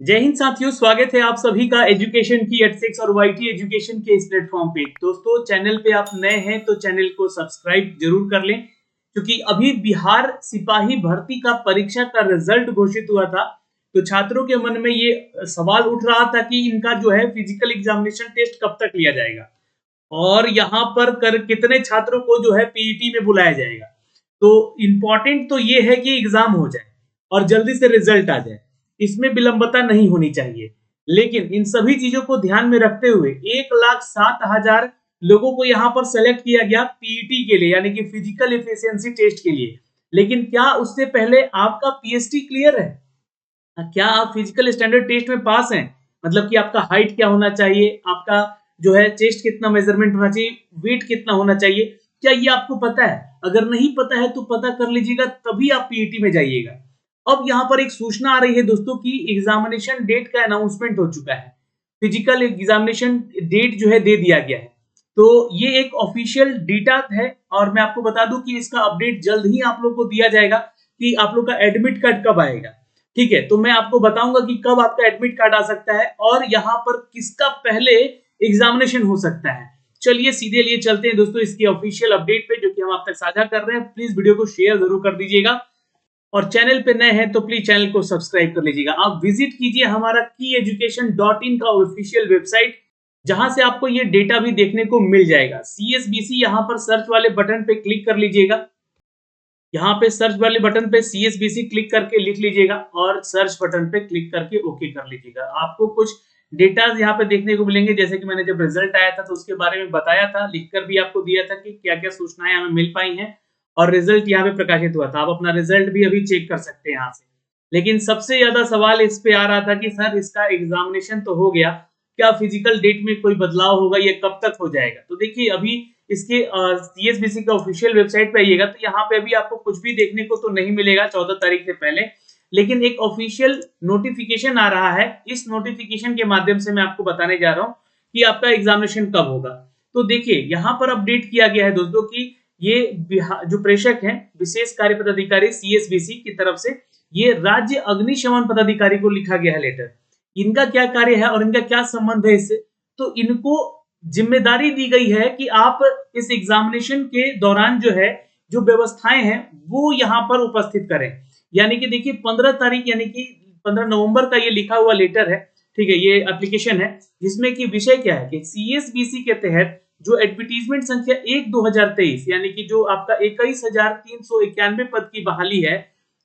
जय हिंद साथियों, स्वागत है आप सभी का एजुकेशन की एट6 और वाईटी एजुकेशन के इस प्लेटफॉर्म पे। दोस्तों, चैनल पे आप नए हैं तो चैनल को सब्सक्राइब जरूर कर लें, क्योंकि अभी बिहार सिपाही भर्ती का परीक्षा का रिजल्ट घोषित हुआ था। तो छात्रों के मन में ये सवाल उठ रहा था कि इनका जो है फिजिकल एग्जामिनेशन टेस्ट कब तक लिया जाएगा और यहाँ पर कितने छात्रों को जो है पीईटी में बुलाया जाएगा। तो इम्पोर्टेंट तो ये है कि एग्जाम हो जाए और जल्दी से रिजल्ट आ जाए, इसमें विलंबता नहीं होनी चाहिए। लेकिन इन सभी चीजों को ध्यान में रखते हुए 1,07,000 लोगों को यहाँ पर सेलेक्ट किया गया पीईटी के लिए, यानी कि फिजिकल एफिशिएंसी टेस्ट के लिए। लेकिन क्या उससे पहले आपका पीएसटी क्लियर है? क्या आप फिजिकल स्टैंडर्ड टेस्ट में पास हैं? मतलब कि आपका हाइट क्या होना चाहिए, आपका जो है चेस्ट कितना मेजरमेंट होना चाहिए, वेट कितना होना चाहिए, क्या ये आपको पता है? अगर नहीं पता है तो पता कर लीजिएगा, तभी आप पीईटी में जाइएगा। अब यहाँ पर एक सूचना आ रही है दोस्तों की एग्जामिनेशन डेट का अनाउंसमेंट हो चुका है। फिजिकल एग्जामिनेशन डेट जो है दे दिया गया है। तो ये एक ऑफिशियल डेटा है और मैं आपको बता दूं कि इसका अपडेट जल्द ही आप लोग को दिया जाएगा कि आप लोग का एडमिट कार्ड कब आएगा। ठीक है, तो मैं आपको बताऊंगा कि कब आपका एडमिट कार्ड आ सकता है और यहाँ पर किसका पहले एग्जामिनेशन हो सकता है। चलिए सीधे लिए चलते हैं दोस्तों इसकी ऑफिशियल अपडेट पे, जो कि हम आप तक साझा कर रहे हैं। प्लीज वीडियो को शेयर जरूर कर दीजिएगा और चैनल पे नए हैं तो प्लीज चैनल को सब्सक्राइब कर लीजिएगा। आप विजिट कीजिए हमारा kyeducation.in का ऑफिशियल वेबसाइट, जहां से आपको ये डेटा भी देखने को मिल जाएगा। सीएसबीसी यहाँ पर सर्च वाले बटन पे क्लिक कर लीजिएगा। यहाँ पे सर्च वाले बटन पे सीएसबीसी क्लिक करके लिख लीजिएगा और सर्च बटन पे क्लिक करके ओके कर लीजिएगा। आपको कुछ डेटाज यहाँ पे देखने को मिलेंगे, जैसे कि मैंने जब रिजल्ट आया था तो उसके बारे में बताया था, लिखकर भी आपको दिया था कि क्या क्या सूचनाएं हमें मिल पाई हैं और रिजल्ट यहाँ पे प्रकाशित हुआ था। आप अपना रिजल्ट भी अभी चेक कर सकते हैं यहाँ से। लेकिन सबसे ज्यादा सवाल इस पे आ रहा था कि सर इसका एग्जामिनेशन तो हो गया, क्या फिजिकल डेट में कोई बदलाव होगा, ये कब तक हो जाएगा? तो देखिए, अभी इसके सीएसबीसी का ऑफिशियल वेबसाइट पे आइएगा तो यहाँ पे अभी आपको कुछ भी देखने को तो नहीं मिलेगा 14 तारीख से पहले। लेकिन एक ऑफिशियल नोटिफिकेशन आ रहा है, इस नोटिफिकेशन के माध्यम से मैं आपको बताने जा रहा हूँ कि आपका एग्जामिनेशन कब होगा। तो देखिए, यहाँ पर अपडेट किया गया है दोस्तों की ये जो प्रेषक है विशेष कार्य पदाधिकारी सीएसबीसी की तरफ से, ये राज्य अग्निशमन पदाधिकारी को लिखा गया है लेटर। इनका क्या कार्य है और इनका क्या संबंध है इससे? तो इनको जिम्मेदारी दी गई है कि आप इस एग्जामिनेशन के दौरान जो है जो व्यवस्थाएं हैं वो यहाँ पर उपस्थित करें। यानी कि देखिए 15 तारीख यानी कि 15 नवंबर का ये लिखा हुआ लेटर है। ठीक है, ये एप्लीकेशन है जिसमें कि विषय क्या है कि सीएसबीसी के तहत जो एडवर्टीजमेंट संख्या 1/2023 यानी कि जो आपका 21,391 पद की बहाली है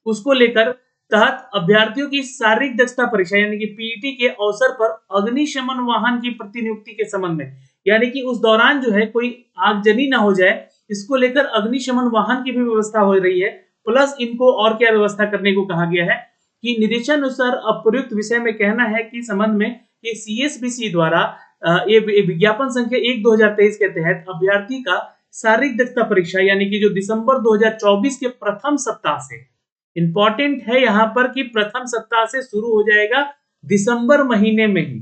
उसको लेकर तहत अभ्यर्थियों की शारीरिक दक्षता परीक्षा यानी कि पीईटी के अवसर पर अग्निशमन वाहन की प्रतिनियुक्ति के संबंध में, यानी कि उस दौरान जो है कोई आगजनी ना हो जाए, इसको लेकर अग्निशमन वाहन की भी व्यवस्था हो रही है। प्लस इनको और क्या व्यवस्था करने को कहा गया है कि निर्देशानुसार अप्रयुक्त विषय में कहना है कि संबंध में कि सीएसबीसी द्वारा ये विज्ञापन संख्या 1/2023 के तहत अभ्यर्थी का शारीरिक दक्षता परीक्षा यानी कि जो दिसंबर 2024 के प्रथम सप्ताह से, इंपॉर्टेंट है यहाँ पर कि प्रथम सप्ताह से शुरू हो जाएगा दिसंबर महीने में ही,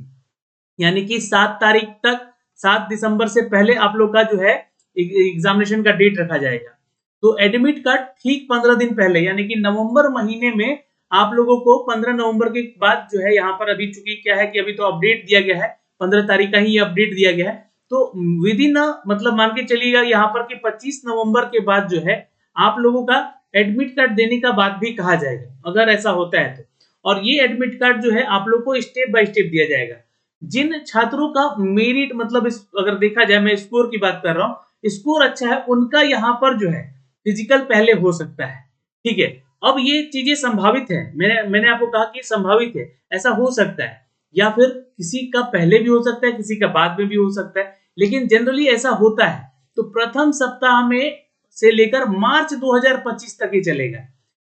यानी कि 7 तारीख तक, 7 दिसंबर से पहले आप लोग का जो है एग्जामिनेशन का डेट रखा जाएगा। तो एडमिट कार्ड ठीक 15 दिन पहले यानी कि नवंबर महीने में आप लोगों को 15 नवंबर के बाद जो है यहाँ पर अभी चूंकि क्या है कि अभी तो अपडेट दिया गया है, 15 तारीख का ही अपडेट दिया गया है। तो विद इन मतलब मान के चलिएगा यहाँ पर कि 25 नवंबर के बाद जो है आप लोगों का एडमिट कार्ड देने का बात भी कहा जाएगा, अगर ऐसा होता है तो। और ये एडमिट कार्ड जो है आप लोग को स्टेप बाय स्टेप दिया जाएगा। जिन छात्रों का मेरिट मतलब अगर देखा जाए, मैं स्कोर की बात कर रहा हूँ, स्कोर अच्छा है उनका यहाँ पर जो है फिजिकल पहले हो सकता है। ठीक है, अब ये चीजें संभावित है, मैंने आपको कहा कि संभावित है, ऐसा हो सकता है, या फिर किसी का पहले भी हो सकता है किसी का बाद में भी हो सकता है, लेकिन जनरली ऐसा होता है। तो प्रथम सप्ताह में से लेकर मार्च 2025 तक ही चलेगा।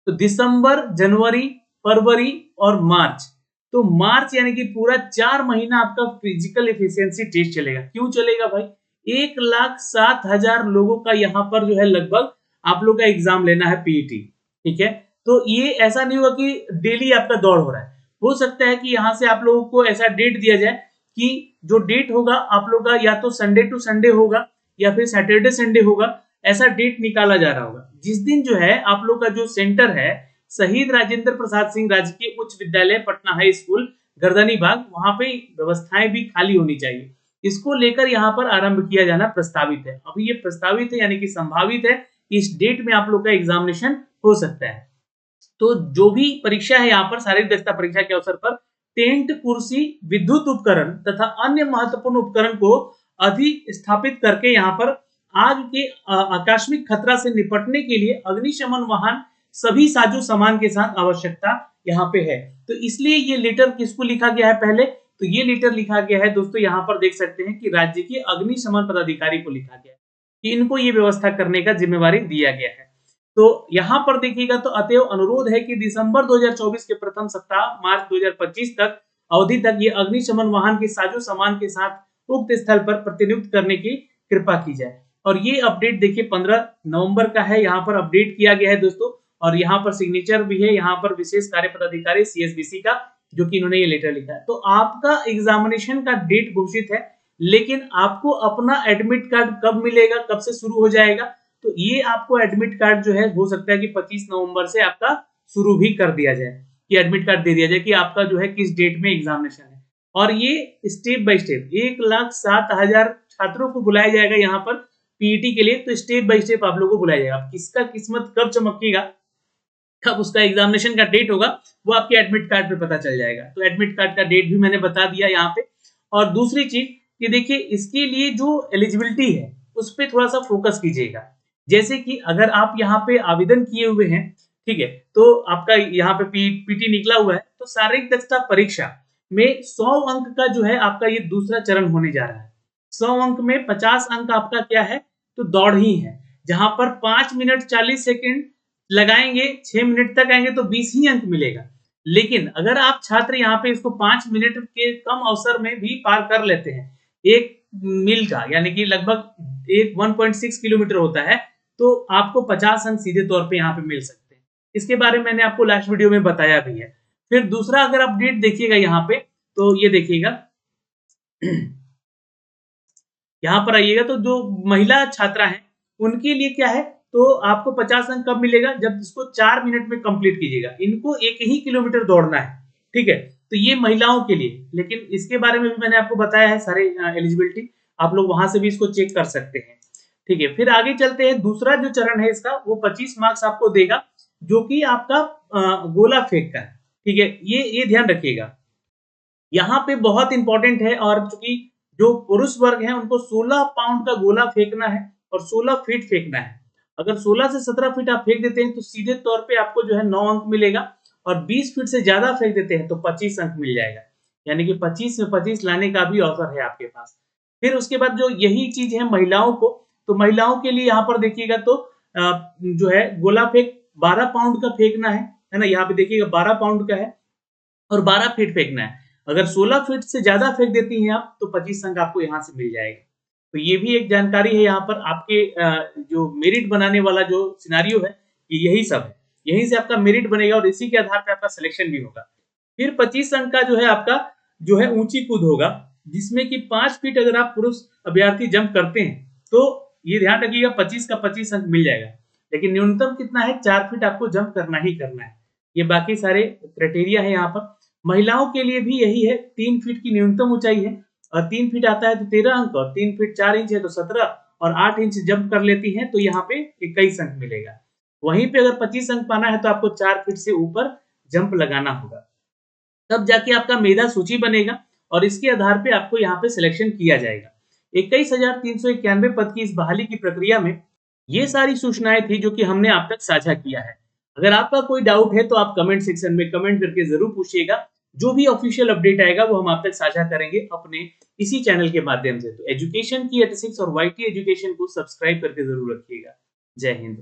तो दिसंबर, जनवरी, फरवरी और मार्च, तो मार्च यानी कि पूरा 4 महीना आपका फिजिकल एफिशिएंसी टेस्ट चलेगा। क्यों चलेगा भाई? 1,07,000 लोगों का यहाँ पर जो है लगभग आप लोग का एग्जाम लेना है पीईटी। ठीक है, तो ये ऐसा नहीं होगा कि डेली आपका दौड़ हो रहा है। हो सकता है कि यहाँ से आप लोगों को ऐसा डेट दिया जाए कि जो डेट होगा आप लोग का या तो संडे टू संडे होगा या फिर सैटरडे संडे होगा, ऐसा डेट निकाला जा रहा होगा जिस दिन जो है आप लोग का जो सेंटर है शहीद राजेंद्र प्रसाद सिंह राजकीय उच्च विद्यालय पटना हाई स्कूल गर्दनी भाग, वहां पे व्यवस्थाएं भी खाली होनी चाहिए। इसको लेकर यहाँ पर आरंभ किया जाना प्रस्तावित है। अभी ये प्रस्तावित है यानी कि संभावित है कि इस डेट में आप लोग का एग्जामिनेशन हो सकता है। तो जो भी परीक्षा है यहाँ पर शारीरिक दक्षता परीक्षा के अवसर पर टेंट, कुर्सी, विद्युत उपकरण तथा अन्य महत्वपूर्ण उपकरण को अधिस्थापित करके यहाँ पर आग के आकस्मिक खतरा से निपटने के लिए अग्निशमन वाहन सभी साजो सामान के साथ आवश्यकता यहाँ पे है। तो इसलिए ये लेटर किसको लिखा गया है पहले, तो ये लेटर लिखा गया है दोस्तों, यहाँ पर देख सकते हैं कि राज्य के अग्निशमन पदाधिकारी को लिखा गया है कि इनको ये व्यवस्था करने का जिम्मेवारी दिया गया है। तो यहाँ पर देखिएगा तो अतएव अनुरोध है कि दिसंबर 2024 के प्रथम सप्ताह मार्च 2025 तक अवधि तक ये अग्निशमन वाहन के साजो सामान के साथ उक्त स्थल पर प्रतिनियुक्त करने की कृपा की जाए। और ये अपडेट देखिए 15 नवंबर का है, यहाँ पर अपडेट किया गया है दोस्तों, और यहाँ पर सिग्नेचर भी है यहाँ पर विशेष कार्य पदाधिकारी CSBC का, जो कि इन्होंने ये लेटर लिखा है। तो आपका एग्जामिनेशन का डेट घोषित है, लेकिन आपको अपना एडमिट कार्ड कब मिलेगा, कब से शुरू हो जाएगा, तो ये आपको एडमिट कार्ड जो है हो सकता है कि 25 नवंबर से आपका शुरू भी कर दिया जाए, कि एडमिट कार्ड दे दिया जाए कि आपका जो है किस डेट में एग्जामिनेशन है। और ये स्टेप बाय स्टेप 1,07,000 छात्रों को बुलाया जाएगा यहाँ पर पीईटी के लिए। तो स्टेप बाय स्टेप आप लोगों को बुलाया जाएगा। किसका किस्मत कब चमकेगा, कब उसका एग्जामिनेशन का डेट होगा, वो आपके एडमिट कार्ड पे पता चल जाएगा। तो एडमिट कार्ड का डेट भी मैंने बता दिया यहाँ पे। और दूसरी चीज कि देखिए इसके लिए जो एलिजिबिलिटी है उस पर थोड़ा सा फोकस कीजिएगा। जैसे कि अगर आप यहाँ पे आवेदन किए हुए हैं, ठीक है, तो आपका यहाँ पे पीटी निकला हुआ है, तो शारीरिक दक्षता परीक्षा में 100 अंक का जो है आपका ये दूसरा चरण होने जा रहा है। 100 अंक में 50 अंक आपका क्या है, तो दौड़ ही है, जहां पर 5 मिनट 40 सेकेंड लगाएंगे, 6 मिनट तक आएंगे तो 20 ही अंक मिलेगा। लेकिन अगर आप छात्र यहाँ पे इसको 5 मिनट के कम अवसर में भी पार कर लेते हैं, 1 मील का यानी कि लगभग 1.6 किलोमीटर होता है, तो आपको 50 अंक सीधे तौर पे यहाँ पे मिल सकते हैं। इसके बारे में मैंने आपको लास्ट वीडियो में बताया भी है। फिर दूसरा अगर अपडेट देखिएगा यहाँ पे, तो ये देखिएगा यहाँ पर आइएगा, तो जो महिला छात्रा है उनके लिए क्या है, तो आपको 50 अंक कब मिलेगा, जब इसको 4 मिनट में कंप्लीट कीजिएगा। इनको 1 ही किलोमीटर दौड़ना है, ठीक है, तो ये महिलाओं के लिए। लेकिन इसके बारे में भी मैंने आपको बताया है सारे एलिजिबिलिटी, आप लोग वहां से भी इसको चेक कर सकते हैं, ठीक है। फिर आगे चलते हैं, दूसरा जो चरण है इसका वो 25 मार्क्स आपको देगा, जो कि आपका गोला फेंक का है, ठीक है। ये ध्यान रखिएगा, यहाँ पे बहुत इंपॉर्टेंट है। और चूंकि जो पुरुष वर्ग है उनको 16 पाउंड का गोला फेंकना है और 16 फीट फेंकना है। अगर 16 से 17 फीट आप फेंक देते हैं तो सीधे तौर पे आपको जो है 9 अंक मिलेगा, और 20 फीट से ज्यादा फेंक देते हैं तो 25 अंक मिल जाएगा, यानी कि 25 में 25 लाने का भी अवसर है आपके पास। फिर उसके बाद जो यही चीज है महिलाओं को, तो महिलाओं के लिए यहाँ पर देखिएगा तो जो है गोला फेंक 12 पाउंड का फेंकना है ना, यहाँ पे देखिएगा 12 पाउंड का है और 12 फीट फेंकना है। अगर 16 फीट से ज्यादा फेंक देती हैं आप तो 25 अंक आपको यहाँ से मिल जाएगा। तो ये भी एक जानकारी है यहाँ पर आपके जो मेरिट बनाने वाला जो सिनारियो है, यही सब है, यहीं से आपका मेरिट बनेगा और इसी के आधार पर आपका सिलेक्शन भी होगा। फिर 25 अंक का जो है आपका जो है ऊंची कूद होगा, जिसमें कि 5 फीट अगर आप पुरुष अभ्यर्थी जंप करते हैं तो ये ध्यान रखिएगा 25 का 25 अंक मिल जाएगा। लेकिन न्यूनतम कितना है, 4 फीट आपको जंप करना ही करना है। ये बाकी सारे क्राइटेरिया है यहाँ पर। महिलाओं के लिए भी यही है, 3 फीट की न्यूनतम ऊंचाई है और 3 फीट आता है तो 13 अंक, और 3 फीट 4 इंच है तो 17, और 8 इंच जंप कर लेती हैं तो यहाँ पे 21 अंक मिलेगा। वहीं पे अगर 25 अंक पाना है तो आपको 4 फीट से ऊपर जंप लगाना होगा, तब जाके आपका मेधा सूची बनेगा और इसके आधार पे आपको यहाँ पे सिलेक्शन किया जाएगा। 21,391 पद की इस बहाली की प्रक्रिया में ये सारी सूचनाएं थी जो कि हमने आप तक साझा किया है। अगर आपका कोई डाउट है तो आप कमेंट सेक्शन में कमेंट करके जरूर पूछिएगा। जो भी ऑफिशियल अपडेट आएगा वो हम आप तक साझा करेंगे अपने इसी चैनल के माध्यम से। तो एजुकेशन की 86 और YT एजुकेशन को सब्सक्राइब करके जरूर रखिएगा। जय हिंद।